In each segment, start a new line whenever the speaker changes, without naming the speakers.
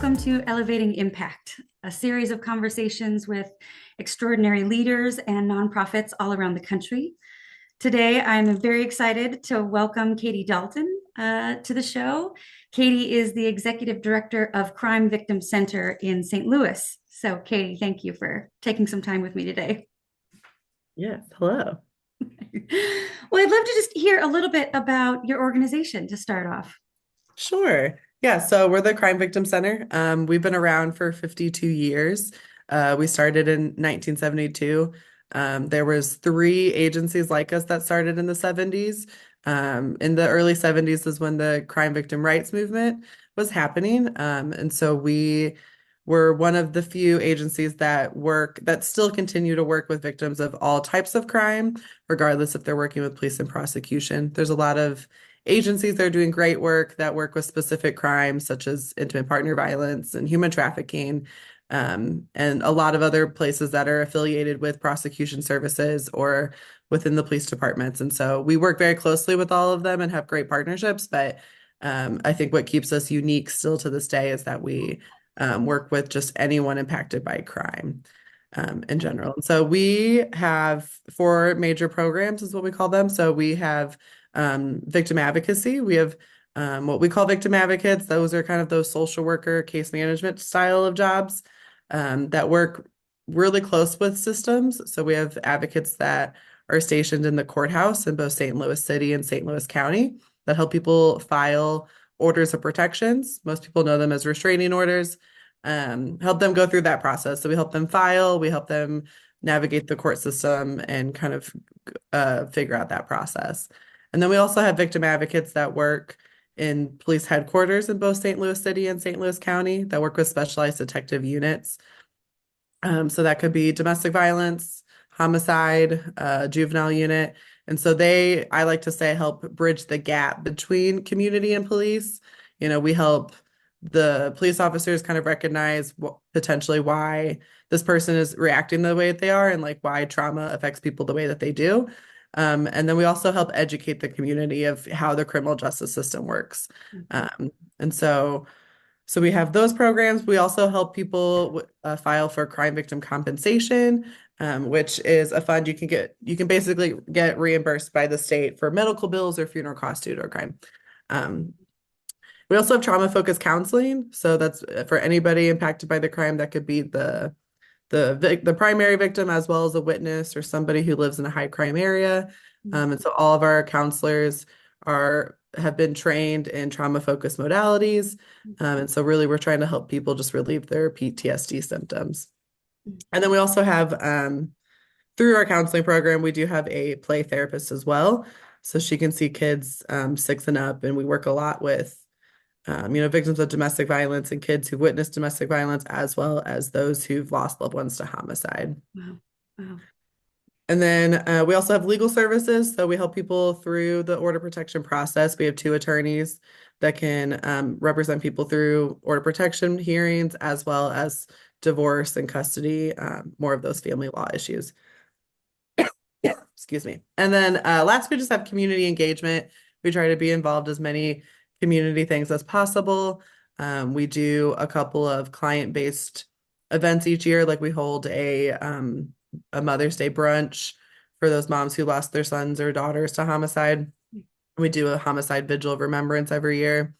welcome to Elevating Impact, a series of conversations with extraordinary leaders and nonprofits all around the country. Today, I'm very excited to welcome Katie Dalton to the show. Katie is the Executive Director of Crime Victim Center in St. Louis. So, Katie, thank you for taking some time with me today.
Yes, hello.
Well, I'd love to just hear a little bit about your organization to start off.
Sure. Yeah, so we're the Crime Victim Center. We've been around for 52 years. We started in 1972. There was three agencies like us that started in the 70s. In the early 70s is when the crime victim rights movement was happening. And so we were one of the few agencies that still continue to work with victims of all types of crime, regardless if they're working with police and prosecution. There's a lot of agencies that are doing great work that work with specific crimes such as intimate partner violence and human trafficking, and a lot of other places that are affiliated with prosecution services or within the police departments. And so we work very closely with all of them and have great partnerships. But I think what keeps us unique still to this day is that we work with just anyone impacted by crime. In general. And so we have four major programs, is what we call them. So we have victim advocacy. We have what we call victim advocates. Those are kind of those social worker, case management style of jobs that work really close with systems. So we have advocates that are stationed in the courthouse in both St. Louis City and St. Louis County that help people file orders of protections. Most people know them as restraining orders. Help them go through that process. So we help them file, we help them navigate the court system and kind of figure out that process. And then we also have victim advocates that work in police headquarters in both St. Louis City and St. Louis County that work with specialized detective units. So that could be domestic violence, homicide, juvenile unit. And so I like to say, help bridge the gap between community and police. We help the police officers kind of recognize potentially why this person is reacting the way that they are and like why trauma affects people the way that they do. And then we also help educate the community of how the criminal justice system works. And so we have those programs. We also help people file for crime victim compensation, which is a fund you can basically get reimbursed by the state for medical bills or funeral costs due to a crime. We also have trauma-focused counseling. So that's for anybody impacted by the crime. That could be the primary victim as well as a witness or somebody who lives in a high crime area. And so all of our counselors have been trained in trauma-focused modalities. And so really we're trying to help people just relieve their PTSD symptoms. And then we also have, through our counseling program, we do have a play therapist as well. So she can see kids 6 and up, and we work a lot with victims of domestic violence and kids who've witnessed domestic violence, as well as those who've lost loved ones to homicide.
Wow. Wow.
And then we also have legal services. So we help people through the order protection process. We have 2 attorneys that can represent people through order protection hearings, as well as divorce and custody, more of those family law issues. Excuse me. And then last, we just have community engagement. We try to be involved as many community things as possible. We do a couple of client-based events each year, like we hold a Mother's Day brunch for those moms who lost their sons or daughters to homicide. We do a homicide vigil of remembrance every year,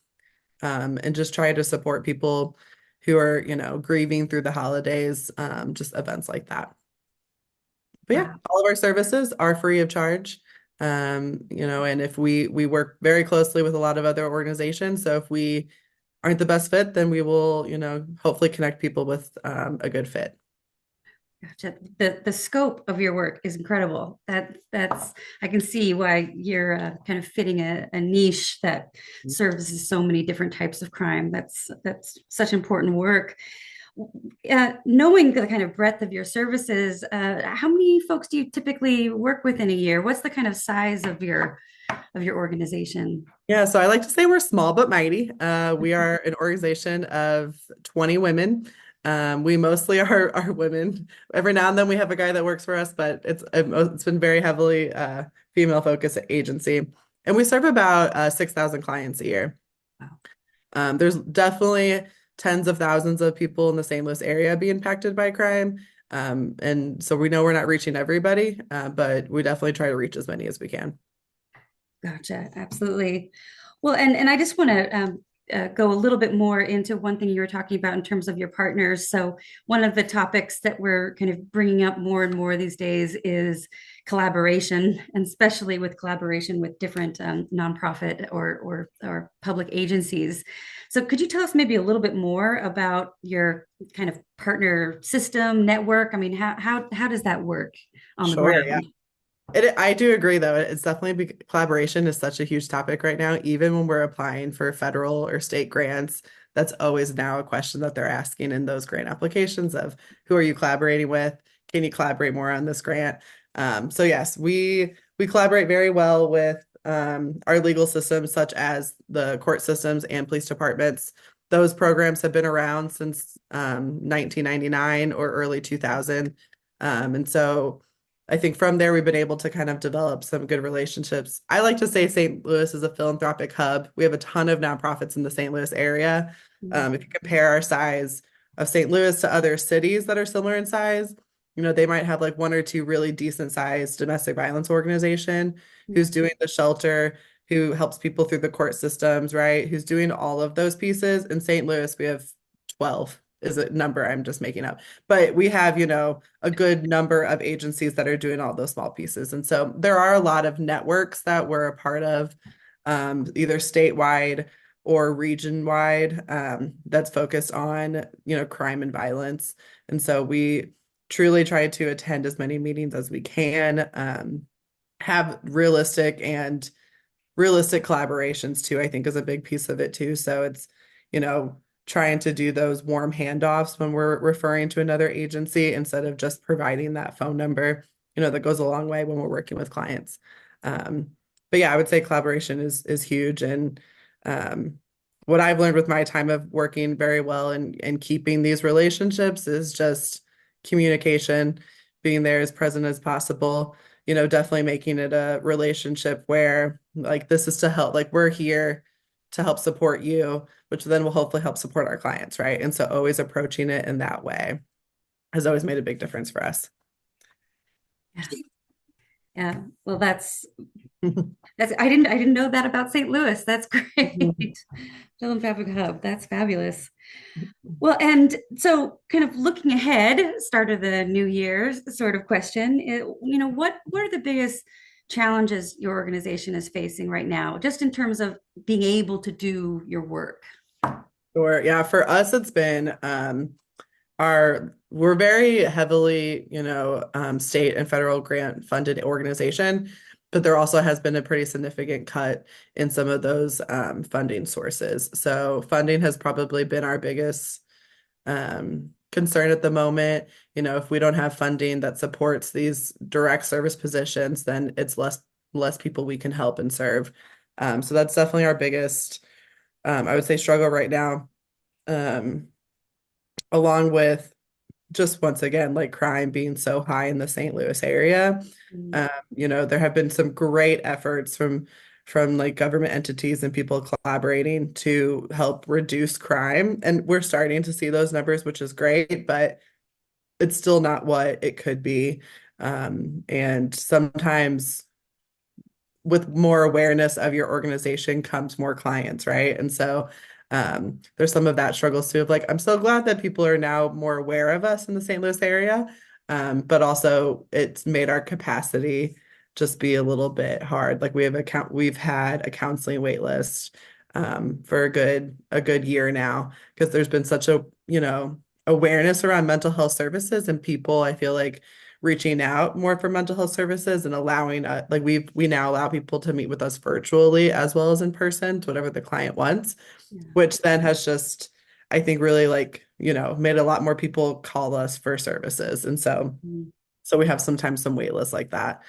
and just try to support people who are, grieving through the holidays, just events like that. But yeah,
Wow.
all of our services are free of charge. And if we work very closely with a lot of other organizations. So if we aren't the best fit, then we will, hopefully connect people with a good fit.
Gotcha. The scope of your work is incredible. That's I can see why you're kind of fitting a niche that services so many different types of crime. That's such important work. Knowing the kind of breadth of your services, how many folks do you typically work with in a year? What's the kind of size of your organization?
Yeah, so I like to say we're small but mighty. We are an organization of 20 women. We mostly are women. Every now and then we have a guy that works for us, but it's been very heavily female focused agency. And we serve about 6,000 clients a year.
Wow.
There's definitely tens of thousands of people in the St. Louis area be impacted by crime. And so we know we're not reaching everybody, but we definitely try to reach as many as we can.
Gotcha. Absolutely. Well, and I just want to go a little bit more into one thing you were talking about in terms of your partners. So one of the topics that we're kind of bringing up more and more these days is collaboration, and especially with collaboration with different nonprofit or public agencies. So could you tell us maybe a little bit more about your kind of partner system network? I mean, how does that work on the
Sure, yeah.
ground?
I do agree, though. It's definitely collaboration is such a huge topic right now. Even when we're applying for federal or state grants, that's always now a question that they're asking in those grant applications of who are you collaborating with? Can you collaborate more on this grant? So yes, we collaborate very well with our legal systems, such as the court systems and police departments. Those programs have been around since 1999 or early 2000. And so I think from there we've been able to kind of develop some good relationships. I like to say St. Louis is a philanthropic hub. We have a ton of nonprofits in the St. Louis area. If you compare our size of St. Louis to other cities that are similar in size, they might have like one or two really decent sized domestic violence organization who's doing the shelter, who helps people through the court systems, right? Who's doing all of those pieces. In St. Louis, we have 12 is a number I'm just making up. But we have, a good number of agencies that are doing all those small pieces. And so there are a lot of networks that we're a part of, either statewide or region wide, that's focused on, crime and violence. And so we truly try to attend as many meetings as we can, have realistic collaborations too, I think is a big piece of it too. So it's, trying to do those warm handoffs when we're referring to another agency instead of just providing that phone number, that goes a long way when we're working with clients. But yeah, I would say collaboration is huge. And what I've learned with my time of working very well and keeping these relationships is just communication, being there as present as possible, definitely making it a relationship where like this is to help, like we're here to help support you, which then will hopefully help support our clients, right? And so always approaching it in that way has always made a big difference for us.
Yeah. Yeah. Well, I didn't know that about St. Louis. That's great. Philanthropic hub. That's fabulous. Well, and so kind of looking ahead, start of the new year sort of question, what are the biggest challenges your organization is facing right now, just in terms of being able to do your work?
Sure. Yeah, for us, it's been we're very heavily, state and federal grant funded organization, but there also has been a pretty significant cut in some of those funding sources. So funding has probably been our biggest concern at the moment. If we don't have funding that supports these direct service positions, then it's less people we can help and serve. So that's definitely our biggest, I would say, struggle right now. Along with just once again, like crime being so high in the St. Louis area.
Mm.
There have been some great efforts from like government entities and people collaborating to help reduce crime. And we're starting to see those numbers, which is great, but it's still not what it could be. And sometimes with more awareness of your organization comes more clients, right? And so there's some of that struggles too of like, I'm so glad that people are now more aware of us in the St. Louis area. But also it's made our capacity just be a little bit hard. Like we've had a counseling wait list for a good year now because there's been such a, awareness around mental health services and people, I feel like reaching out more for mental health services and allowing like we now allow people to meet with us virtually as well as in person to whatever the client wants,
Yeah.
which then has just I think really like made a lot more people call us for services. And
Mm.
so we have sometimes some wait lists like that,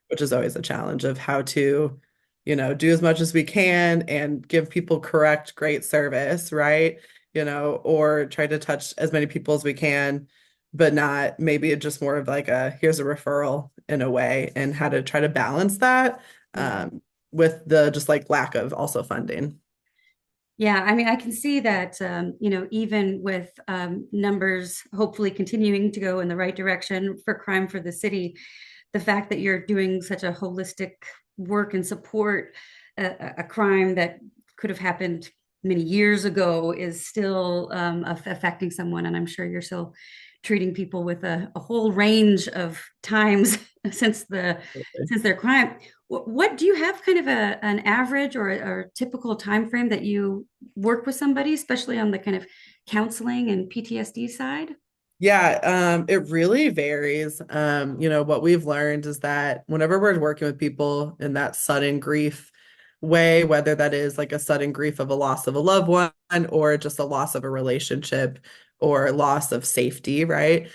which is always a challenge of how to do as much as we can and give people correct great service, right? Or try to touch as many people as we can, but not maybe it's just more of like here's a referral in a way, and how to try to balance that
Yeah.
with the just like lack of also funding.
Yeah, I mean, I can see that, even with numbers hopefully continuing to go in the right direction for crime for the city, the fact that you're doing such a holistic work and support a crime that could have happened many years ago is still affecting someone. And I'm sure you're still treating people with a whole range of times since their crime. What do you have kind of an average or typical time frame that you work with somebody, especially on the kind of counseling and PTSD side?
Yeah, it really varies. What we've learned is that whenever we're working with people in that sudden grief way, whether that is like a sudden grief of a loss of a loved one or just a loss of a relationship or loss of safety, right?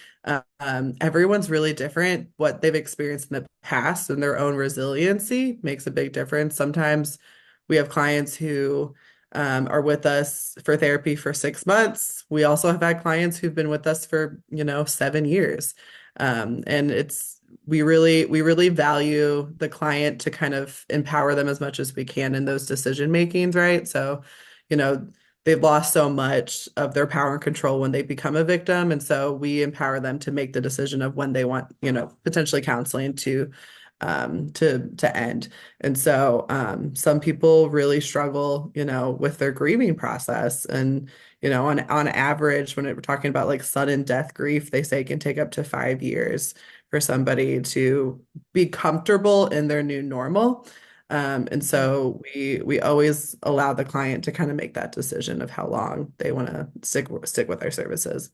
Everyone's really different. What they've experienced in the past and their own resiliency makes a big difference. Sometimes we have clients who are with us for therapy for 6 months. We also have had clients who've been with us for, 7 years. And we really value the client to kind of empower them as much as we can in those decision makings, right? So, you know, they've lost so much of their power and control when they become a victim. And so we empower them to make the decision of when they want, potentially counseling to end. And so some people really struggle, with their grieving process. And, on average, when we're talking about like sudden death grief, they say it can take up to 5 years for somebody to be comfortable in their new normal. And so we always allow the client to kind of make that decision of how long they want to stick with our services.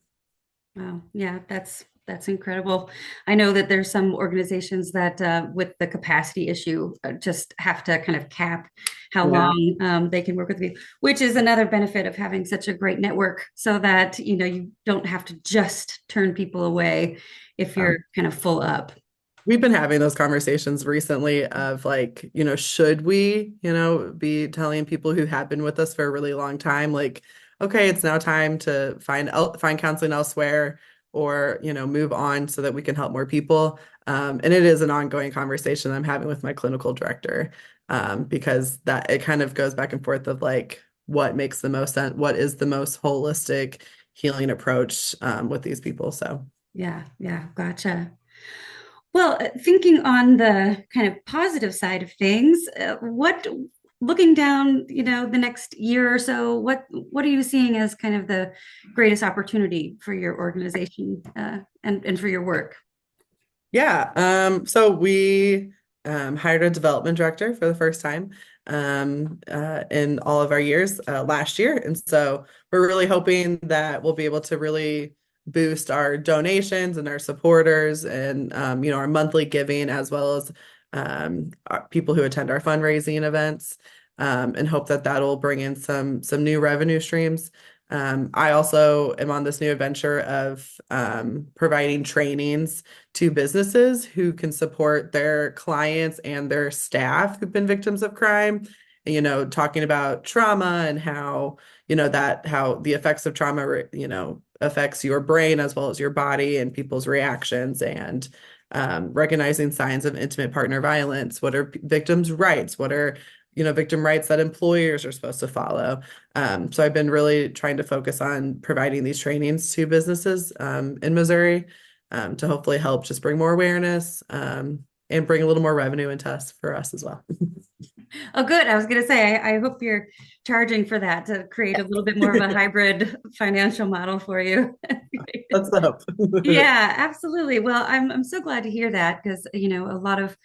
Wow. Yeah, that's incredible. I know that there's some organizations that, with the capacity issue, just have to kind of cap how
Yeah.
long they can work with people, which is another benefit of having such a great network, so that you don't have to just turn people away if you're kind of full up.
We've been having those conversations recently of like, should we, be telling people who have been with us for a really long time, like, okay, it's now time to find counseling elsewhere or, move on so that we can help more people. And it is an ongoing conversation I'm having with my clinical director, because that it kind of goes back and forth of like what makes the most sense, what is the most holistic healing approach, with these people. So.
Yeah, yeah, gotcha. Well, thinking on the kind of positive side of things, looking down, the next year or so, what are you seeing as kind of the greatest opportunity for your organization, and for your work?
Yeah, so we hired a development director for the first time in all of our years last year. And so we're really hoping that we'll be able to really boost our donations and our supporters and our monthly giving as well as our people who attend our fundraising events, and hope that that'll bring in some new revenue streams. I also am on this new adventure of providing trainings to businesses who can support their clients and their staff who've been victims of crime. And, talking about trauma and how, how the effects of trauma, affects your brain as well as your body and people's reactions and recognizing signs of intimate partner violence. What are victims' rights? What are, victim rights that employers are supposed to follow? So I've been really trying to focus on providing these trainings to businesses in Missouri, to hopefully help just bring more awareness, and bring a little more revenue into us for us as well.
Oh, good. I was going to say, I hope you're charging for that to create a little bit more of a hybrid financial model for you.
That's the hope.
Yeah, absolutely. Well, I'm so glad to hear that, because a lot of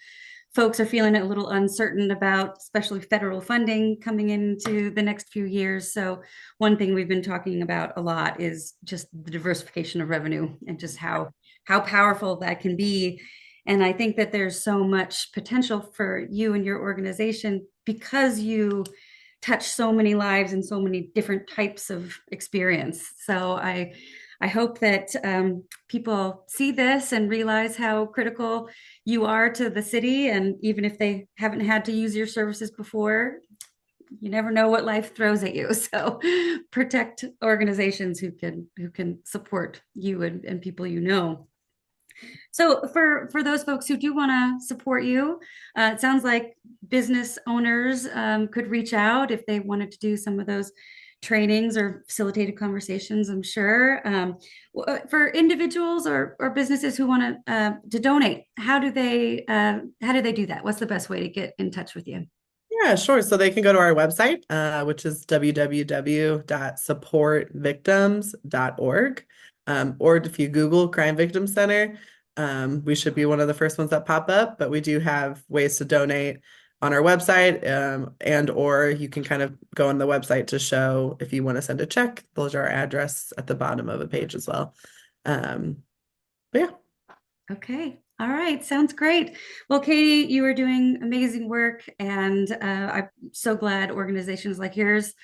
folks are feeling a little uncertain about, especially federal funding coming into the next few years. So one thing we've been talking about a lot is just the diversification of revenue and just how powerful that can be. And I think that there's so much potential for you and your organization because you touch so many lives and so many different types of experience. So I hope that people see this and realize how critical you are to the city. And even if they haven't had to use your services before, you never know what life throws at you. So protect organizations who can support you and people you know. So for those folks who do want to support you, it sounds like business owners could reach out if they wanted to do some of those trainings or facilitated conversations, I'm sure. For individuals or businesses who want to donate, how do they do that? What's the best way to get in touch with you?
Yeah, sure. So they can go to our website, which is www.supportvictims.org. Or if you Google Crime Victim Center, we should be one of the first ones that pop up. But we do have ways to donate on our website, and or you can kind of go on the website to show if you want to send a check. Those are our address at the bottom of a page as well. Um, but yeah.
Okay. All right. Sounds great. Well, Katie, you are doing amazing work, and I'm so glad organizations like yours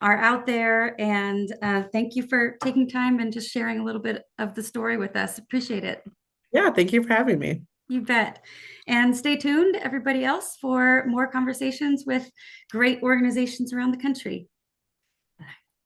are out there. And thank you for taking time and just sharing a little bit of the story with us. Appreciate it.
Yeah, thank you for having me.
You bet. And stay tuned, everybody else, for more conversations with great organizations around the country.